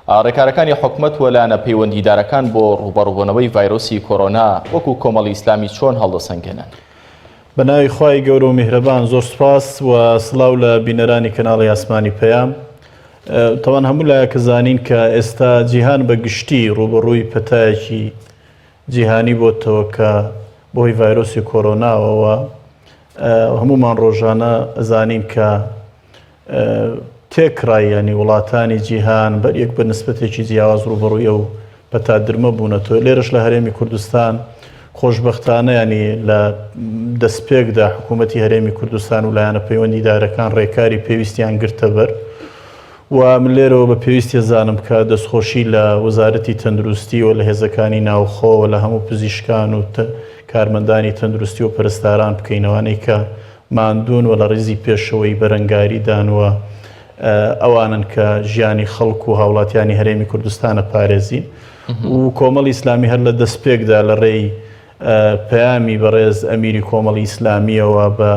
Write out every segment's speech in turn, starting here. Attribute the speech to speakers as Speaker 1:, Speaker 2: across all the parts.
Speaker 1: ڕێکارەکانی حکومەت وەلایەنە پەیوەندیدارەکان بۆ ڕوبەڕووبوونەوەی ڤایرۆسی کۆرۆنا وەکو کۆمەڵی ئیسلامی چۆن هەڵدەسەنگێنن؟
Speaker 2: بە ناوی خوای گەورە و میهرەبان زۆر سوپاس و سڵاو لە بینەرانی کەناڵی ئاسمانی پەیام. تەوان هەموو لایەکە زانین کە ئێستا جیهان بە گشتی ڕوبەڕووی پەتایەکی جیهانی بۆتەوە کە بۆی ڤایرۆسی کۆرۆناوەوە هەمومان ڕۆژانە زانین کە تێکڕایانی وڵاتانی جیهان بەریەک بە نسبەتێکی جیاواز ڕوبەڕووی و پەتادرمە بوونەتەوە. لێرەش لە هەرێمی کوردستان خۆشبەختانە ینی لە دەستپێکدا حکوومەتی هەرێمی کوردستان و لایەنە پەیوەندیدارەکان ڕێکاری پێویستیان گرتە بەر و من لێرەوە بە پێویستی زانم کە دەستخۆشی لە وەزارەتی تەندروستی و لە هێزەکانی ناوخۆ لە هەموو پزیشکان و کارمەندانی تەندروستی و پەرستاران بکەینەوانەی کە ماندوون و لە ڕێزی پێشەوەی بەرەنگاری دانوە ئەوانن کە ژیانی خەڵک و هاوڵاتیانی هەرێمی کوردستانە پارێزین و کۆمەڵی ئیسلامی هەر لە دەستپێکدا لە ڕێی پەیامی بەڕێز ئەمیری کۆمەڵی ئیسلامیەوە بە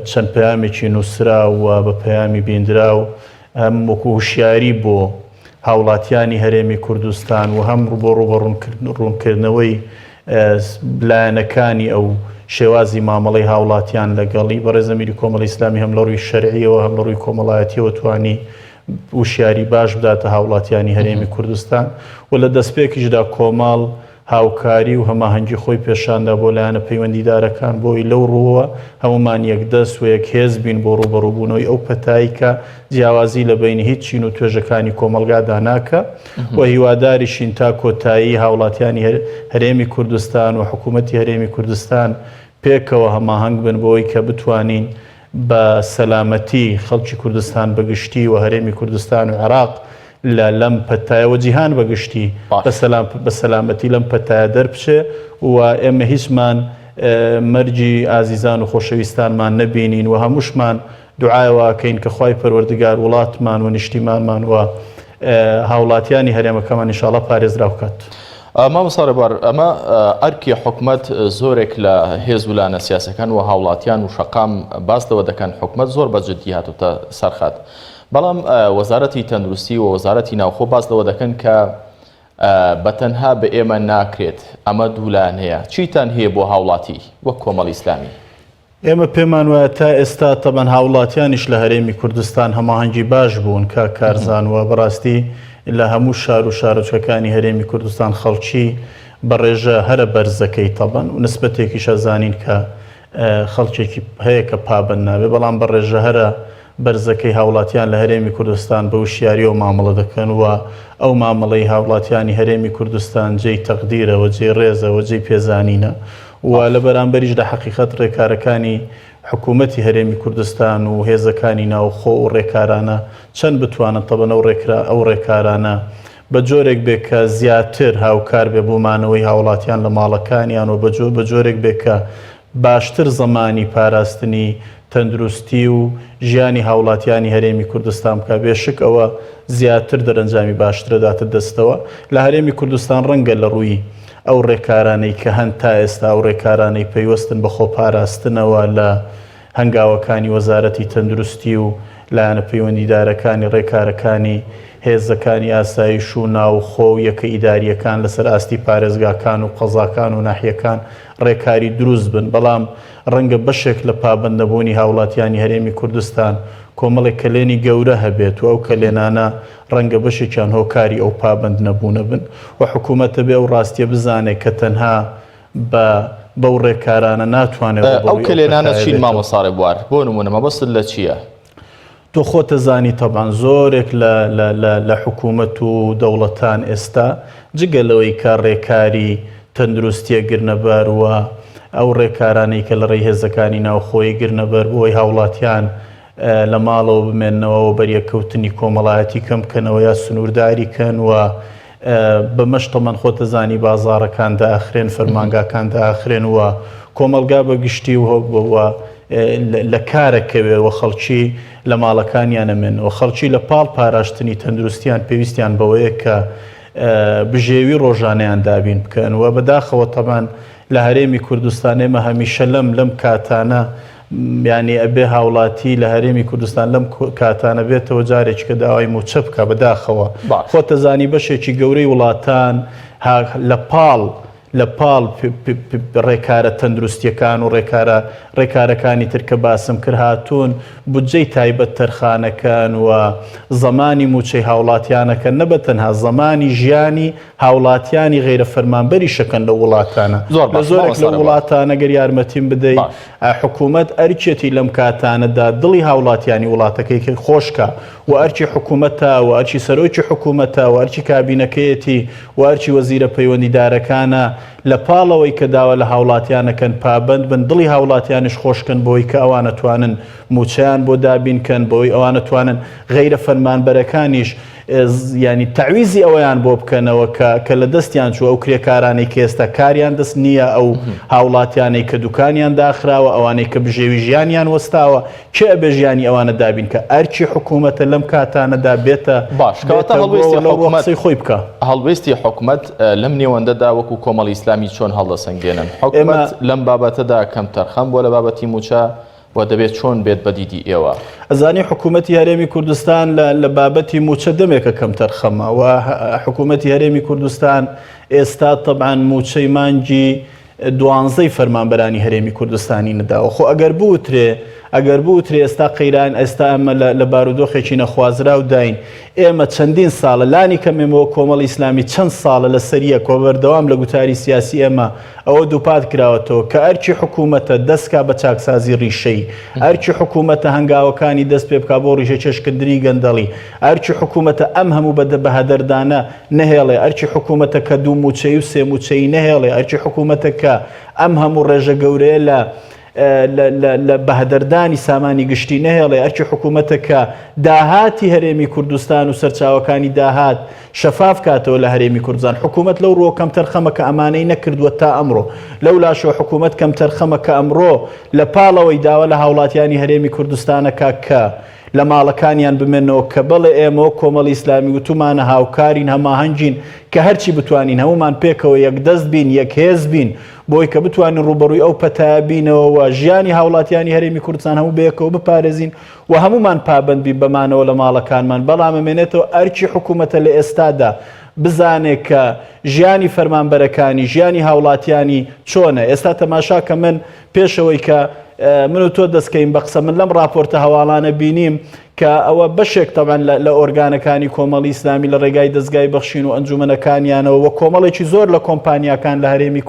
Speaker 2: چەند پەیامێکی نووسرا و بە پەیامی بیندرا و هەم وەکو هوشیاری بۆ هاوڵاتیانی هەرێمی کوردستان و هەم بۆ ڕوونکردنەوەی لایەنەکانی ئەو شێوازی مامەڵەی هاوڵاتیان لەگەڵی بەڕێز ئەمیری کۆمەڵی ئیسلامی هەم لە ڕووی شەرعیەوە هەم لە ڕووی کۆمەڵایەتیەوە توانی وشیاری باش بداتە هاوڵاتیانی هەرێمی کوردستان و لە دەستپێکیشدا کۆماڵ هاوکاری و هەماهەنگی خۆی پێشاندا بۆ لایەنە پەیوەندیدارەکان بۆی لەو ڕووە هەمومان یەکدەست و یەک هێز بین بۆ ڕوبەڕووبوونەوەی ئەو پەتایی کە جیاوازی لە بینی هیچ چین و توێژەکانی کۆمەلگادا ناکە و هیواداریشین تا کۆتایی هاوڵاتیانی هەرێمی کوردستان و حکوومەتی هەرێمی کوردستان پێکەوە هەماهەنگ بن بۆی کە بتوانین بە سەلامەتی خەڵکی کوردستان بەگشتی و هەرێمی کوردستان و عێراق لەم پەتایەوە جیهان بەگشتی بە سەلامەتی لەم پەتایە دەربچێ و ئێمە هیچمان مەرجی ئازیزان و خۆشەویستانمان نەبینین و هەمووشمان دوعایەوەکەین کە خوای پەروەردگار وڵاتمان و نیشتیمانمان و هاوڵاتیانی هەرێمەکەمان ئینشاڵڵا پارێزراو بکات.
Speaker 1: مامۆستا ڕێبوار، ئەمە ئەرکی حکومەت زۆرێک لە هێز و لایەنە سیاسەکان و هاوڵاتیان و شەقام باس لەوە دەکەن حکومەت زۆر بەجددی هاتووتە سەرخات، بەڵام وەزارەتی تەندروستی و وەزارەتی ناوخۆ باس لەوە دەکەن کە بەتەنها بە ئێمە ناکرێت، ئەمە دوولایەن هەیە. چیتان هەیە بۆ هاوڵاتی وەک کۆمەڵی ئیسلامی؟
Speaker 2: ئێمە پێمان وایە تا ئێستا تەبەن هاوڵاتیانیش لە هەرێمی کوردستان هەماهەنگی باش بوون کە کارزانوە بەڕاستی لە هەموو شار و شارۆچەکانی هەرێمی کوردستان خەڵکی بەڕێژە هەرە بەرزەکەی تەبەن و نسبەتێکیشە زانین کە خەڵکێکی هەیە کە پابند نابێ، بەڵام بەڕێژە هەرە بەرزەکەی هاوڵاتیان لە هەرێمی کوردستان بە وشیاریەوە مامەڵە دەکەن و ئەو مامەڵەی هاوڵاتیانی هەرێمی کوردستان جێی تەقدیرەوە جێی ڕێزەوە جێی پێزانینە و لە بەرامبەریش لە حەقیقەت ڕێکارەکانی حکوومەتی هەرێمی کوردستان و هێزەکانی ناوخۆ و ڕێکارانە چەند بتوانن تەبەن ئەو ڕێکارانە بە جۆرێک بێ کە زیاتر هاوکار بێ بۆمانەوەی هاوڵاتیان لە ماڵەکانیان و بە جۆرێک بێ کە باشتر زەمانی پاراستنی تەندروستی و ژیانی هاوڵاتیانی هەرێمی کوردستان بکە. بێشک ئەوە زیاتر دەرەنجامی باشترە داتە دەستەوە. لە هەرێمی کوردستان ڕەنگە لە ڕووی ئەو ڕێکارانەی کە هەن تا ئێستا ئەو ڕێکارانەی پەیوەستن بە خۆپاراستنەوە لە هەنگاوەکانی وەزارەتی تەندروستی و لایەنە پەیوەندیدارەکانی ڕێکارەکانی هێزەکانی ئاسایش و ناوخۆ و یەکە ئیداریەکان لەسەر ئاستی پارێزگاکان و قەزاکان و ناحیەکان ڕێکاری دروست بن، بەڵام ڕەنگە بەشێک لە پابەندەبوونی هاوڵاتیانی هەرێمی کوردستان کۆمەڵێک کلێنی گەورە هەبێت و ئەو کلێنانە ڕەنگە بەشێکیان هۆکاری ئەو پابند نەبوونە بن و حکوومەتە بێ ئەو ڕاستیە بزانێت کە تەنها بەو ڕێکارانە ناتوانێت.
Speaker 1: ئەو کلێنانە چین مامۆستا ڕێبوار؟ بۆ نمونە مەبەست لە چییە؟
Speaker 2: تۆ خۆتە زانی تەبان زۆرێک لە حکوومەت و دەوڵەتان ئێستا جگەلەوەی کە ڕێکاری تەندروستیە گرنەبەر و ئەو ڕێکارانەی کە لە ڕێی هێزەکانی ناوخۆی گرنەبەر بۆی هاوڵاتیان لە ماڵەوە بمێنەوە و بەریەکەوتنی کۆمەڵایەتی کەم بکەنەوە یا سنوورداری کەن و بەمەشتەمەند خۆتە زانی بازاڕەکان داخرێن، فەرمانگاکان داخرێن و کۆمەلگا بەگشتی و لە کارەکەوێ و خەڵکی لە ماڵەکانیان ئەمێن و خەڵکی لە پاڵ پاراشتنی تەندروستیان پێویستیان بەوەیە کە بژێوی ڕۆژانەیان دابین بکەن و بەداخەوە تەمان لە هەرێمی کوردستان ئێمە هەمیشە لەم کاتانە ینی ئەبێ هاوڵاتی لە هەرێمی کوردستان لەم کاتانە بێتەوە جارێک کە داوای موچە بکە بەداخەوە خۆ تەزانی بەشێکی گەورەی وڵاتان لە پاڵ ڕێکارە تەندروستیەکان و ڕێکارەکانی تر کە باسم کرد هاتوون بودجەی تایبەت تەرخانەکان و زەمانی موچەی هاوڵاتیانەکە نەبە تەنها زەمانی ژیانی هاوڵاتیانی غیرە فەرمانبەری شەکەن لە وڵاتانە لە زۆرێک لە وڵاتانە گەر یارمەتیم بدەیت حکوومەت ئەرچێتی لەم کاتانەدا دڵی هاوڵاتیانی وڵاتەکەی خۆشکە و ئەرچی حکوومەتە و ئەرچی سەرۆکی حکوومەتە و ئەرچی کابینەکەیەتی و ئەرچی وەزیرە پەیوەندیدارەکانە لە پاڵەوەی کە داوە لە هاوڵاتیانەکەن پابند بن دڵی هاوڵاتیانش خۆشکن بۆی کە ئەوانە توانن موچیان بۆ دابینکەن بۆی ئەوانە توانن غیرە فەرمانبەرەکانیش ینی تعویزی ئەوەیان بۆ بکەنەوە کە لە دەستیان چوە ئەو کرێکارانەی کە ئێستا کاریان دەست نییە ئەو هاوڵاتیانەی کە دوکانیان داخراوە ئەوانەی کە بژێوی ژیانیان وەستاوە چێ ئەبێ ژیانی ئەوانە دابین کە ئەرچی حکوومەتە لەم کاتانەدا بێتە
Speaker 1: باشقی
Speaker 2: خۆی بکە
Speaker 1: هەڵوێستی حکوومەت لەم نێوەندەدا وەکو کۆمەڵی ئیسلامی چۆن هەڵدەسەنگێنن حکوومەت لەم بابەتەدا کەم تەرخەم بۆ لە بابەتی موچە و دەبێت چۆن بێت بەدیدی ئێوە
Speaker 2: ئەزانی حکوومەتی هەرێمی کوردستان لە بابەتی موچە دەمێکە کەم تەرخەمە و حکوومەتی هەرێمی کوردستان ئێستا تەبعاً موچەی مانگی 12 فەرمانبەرانی هەرێمی کوردستانی نەداوە خۆ ئەگەر بوترێ ئێستا قەیران ئێستا ئەمە لە بارودۆخێکی نەخوازرا و داین ئێمە چەندین ساڵە لانی کەمێمەوە کۆمەڵی ئیسلامی چەند ساڵە لە سەریە کۆبەردەوام لە گوتاری سیاسی ئێمە ئەوە دووپات کراوەتەوە کە ئەرچی حکوومەتە دەستکا بە چاکسازی ڕیشەی ئەرچی حکوومەتە هەنگاوەکانی دەست پێ بکا بۆ ڕیژە چێشکردنی گەندەڵی ئەرچی حکوومەتە ئەم هەموو بە هەدەردانە نەهێڵێ ئەرچی حکوومەتە کە دوو موچەی و سێ موچەی نەهێڵێ ئەرچی حکوومەتە کە ئەم هەموو ڕێژە گەورەیە لە بەهدەردانی سامانی گشتی نەهێڵێ ئەرچی حکوومەتە کە داهاتی هەرێمی کوردستان و سەرچاوەکانی داهات شەفاف کاتەوە لە هەرێمی کوردستان حکوومەت لەو ڕۆ کەم تەرخەمە کە ئەمانەی نەکردووە تا ئەمڕۆ لەو لاشەوە حکوومەت کەم تەرخەمە کە ئەمڕۆ لە پاڵەوەی داوە لە هاوڵاتیانی هەرێمی کوردستانە کە لە ماڵەکانیان بمێنەوە کە بەڵێ ئێمە کۆمەڵی ئیسلامی وتومانە هاوکارین هەماهەنگین کە هەرچی بتوانین هەمومان پێکەوە یەک دەست بین یەک هێز بین بۆی کە بتوانین ڕوبەڕووی ئەو پەتایە بینەوە و ژیانی هاوڵاتیانی هەرێمی کوردستان هەموو بەیەکەوە بپارێزین و هەمومان پابند بین بەمانەوە لە ماڵەکانمان بەڵام ئەمێنێتەوە ئەرچی حکوومەتە لە ئێستادا بزانێت کە ژیانی فەرمانبەرەکانی ژیانی هاوڵاتیانی چۆنە ئێستا تەماشا کە من پێشەوەی کە من و تۆ دەستکەین بە قسە من لەم راپۆرتە هەواڵانە بینیم کە ئەوە بەشێک تەبەن لە ئۆرگانەکانی کۆمەڵی ئیسلامی لە ڕێگای دەستگای بەخشین و ئەنجومەنەکانیانەوە و کۆمەڵێکی زۆر لە کۆمپانیاکان لە هەرێمی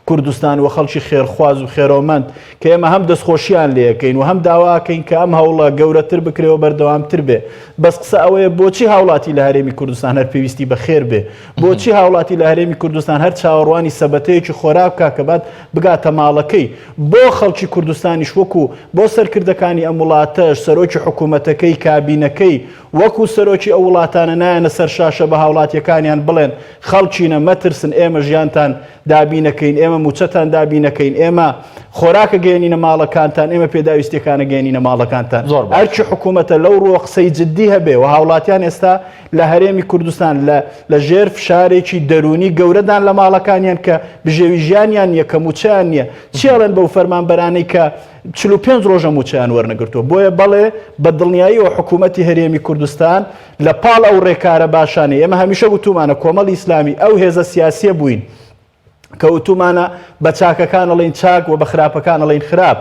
Speaker 2: کوردستان و خەڵکی خێرخواز و خێرۆمەند کە ئێمە هەم دەستخۆشییان لێەکەین و هەم داواکەین کە ئەم هەوڵە گەورەتر بکرێەوە بەردەوامتر بێ بەس قسە ئەوەیە بۆچی هاوڵاتی لە هەرێمی کوردستان هەر پێویستی بەخێر بێ بۆچی هاوڵاتی لە هەرێمی کوردستان هەر چاوەڕوانی سەبەتەیەکی خۆراک بکا کە بعد بگاتە ماڵەکەی بۆ خەڵکی کوردستانیش وەکو بۆ سەرکردەکانی ئەم وڵاتەش سەرۆکی حکوومەتەکەی کابینەکەی وەکو سەرۆکی ئەو وڵاتانە نایەنە سەر شاشە بە هاوڵاتیەکانیان بڵێن خەڵچینە مەترسن ئێمە ژیانتان دابینەکەین ئێمە موچەتان دابینەکەین ئێمە خۆراکە گەێنینە ماڵەکانتان ئێمە پێداویستیەکانە گەێنینە ماڵەکانتان ئەرچی حکوومەتە لەو ڕۆ قسەی جددی هەبێ و هاوڵاتیان ئێستا لە هەرێمی کوردستان لە ژێر فشارێکی دەرونی گەورەدان لە ماڵەکانیان کە بژێوی ژیانیان نییە کە موچیان نییە چێڵێن بەو فەرمانبەرانەی کە 45 ڕۆژە موچیان وەرنەگرتووە بۆیە بەڵێ بە دڵنیاییەوە حکوومەتی هەرێمی کوردستان لە پاڵ ئەو ڕێکارە باشانە ئێمە هەمیشە وتومانە کۆمەڵی ئیسلامی ئەو هێزە سیاسیە بووین کەوتومانە بە چاکەکان ئەڵێن چاک و بە خراپەکان ئەڵێن خراپ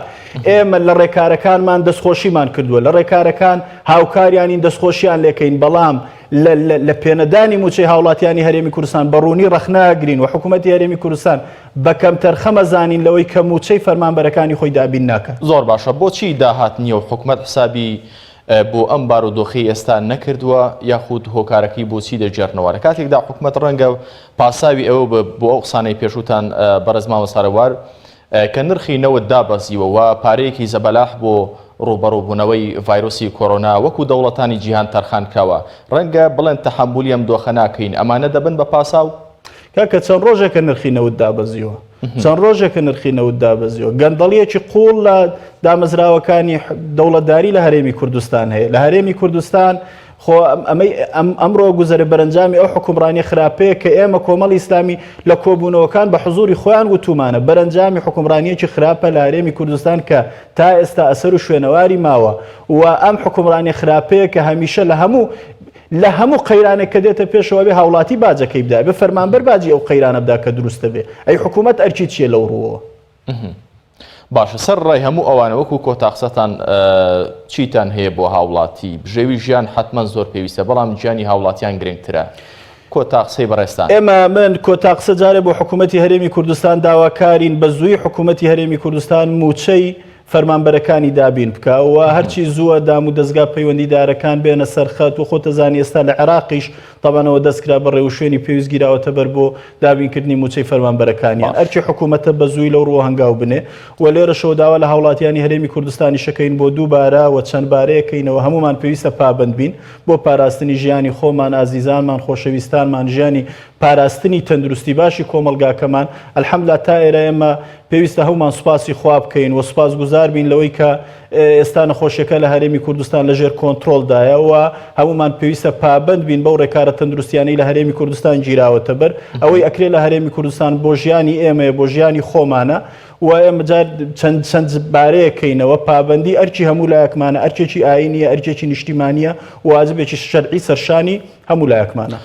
Speaker 2: ئێمە لە ڕێکارەکانمان دەستخۆشیمان کردووە لە ڕێکارەکان هاوکاریانی دەستخۆشیان لێکەین بەڵام لە پێنەدانی موچەی هاوڵاتیانی هەرێمی کوردستان بەڕوونی ڕەخناگرین و حکوومەتی هەرێمی کوردستان بە کەم تەرخەمە زانین لەوەی کە موچەی فەرمانبەرەکانی خۆی دابین ناکات
Speaker 1: زۆر باشە بۆچی داهات نییە و حکوومەت حسابی بۆ ئەم بارودۆخی ئێستا نەکردووە یاخود هۆکارەکەی بۆچی دەجێڕنەوەرە کاتێکدا حکوومەت ڕەنگە پاساوی ئەوە بۆ ئەو قسانەی پێشوتان بەڕێزماوە سارەوار کە نرخی نەوت دابەزیوە و پارەیەکی زەبەلاح بۆ ڕوبەڕووبوونەوەی ڤایرۆسی کۆرۆنا وەکو دەوڵەتانی جیهان تەرخان کراوە ڕەنگە بڵێن تەحەمبولی ئەم دۆخە ناکەین ئەمانە دەبن بە پاساو
Speaker 2: کاکە چەند ڕۆژێکە نرخی نەوت دابەزیوە چەند ڕۆژێکە نرخی نەوت دابەزیوە گەندەڵیەکی قوڵ لە دامەزراوەکانی دەوڵەتداری لە هەرێمی کوردستان هەیە لە هەرێمی کوردستان خۆ ئەمڕۆ گوزەرە بەرەنجامی ئەو حکومڕانی خراپەیە کە ئێمە کۆمەڵی ئیسلامی لە کۆبوونەوەکان بە حزوری خۆیان وتومانە بەرەنجامی حکومڕانیەکی خراپە لە هەرێمی کوردستان کە تا ئێستا ئەسەر و شوێنەواری ماوە و ئەم حکومڕانی خراپەیە کە هەمیشە لە هەموو قەیرانێک کە دێتە پێشەوە بێ هاوڵاتی باجەکەی بدای بە فەرمانبەر باجی ئەو قەیرانە بدا کە دروستە بێ ئەی حکوومەت ئەرکی چیە لەو ڕووەوە
Speaker 1: باشە سەر ڕای هەموو ئەوانە وەکو کۆتاقسەتان چیتان هەیە بۆ هاوڵاتی بژێوی ژیان حتمما زۆر پێویستە بەڵام گیانی هاوڵاتیان گرنگترە کۆتاقسەی بەڕێستان
Speaker 2: ئێمە من کۆتاقسە جارێ بۆ حکوومەتی هەرێمی کوردستان داواکارین بە زووی حکوومەتی هەرێمی کوردستان موچەی فەرمانبەرەکانی دابین بکەوە هەرچی زووە دام و دەستگا پەیوەندیدارەکان بێنە سەرخەت و خۆتەزانی ئێستا لە عێراقیش تەبانەوە دەستکرا بە ڕێوشێنی پێویست گیراوەتە بەر بۆ دابینکردنی موچەی فەرمانبەرەکانیان ئەرچی حکوومەتە بە زووی لەو ڕووە هەنگاو بنێ و لێرەشەوە داوا لە هاوڵاتیانی هەرێمی کوردستانی شەکەین بۆ دووبارە و چەند بارەیەکەینەوە هەمومان پێویستە پابند بین بۆ پاراستنی ژیانی خۆمان ئازیزانمان خۆشەویستانمان ژیانی پاراستنی تەندروستی باشی کۆمەلگاکەمان ئەلحەمدولیلا تا ئێرە ئێمە پێویستە هەمومان سوپاسی خوا بکەین و سوپاسگوزار بین لەوەی کە ئێستا نەخۆشیەکە لە هەرێمی کوردستان لەژێر کۆنتڕۆلدایە و هەمومان پێویستە پابند بین بەو ڕێکارە تەندروستیانەی لە هەرێمی کوردستان گیراوەتە بەر ئەوەی ئەکرێ لە هەرێمی کوردستان بۆ ژیانی ئێمە بۆ ژیانی خۆمانە و ئێمە جار چەند بارەیەکەینەوە پابندی ئەرچی هەموو لایەکمانە ئەرچێکی ئاینیە ئەرچێکی نیشتیمانیە و واجبێکی شەرعی سەرشانی هەموو لایەکمانە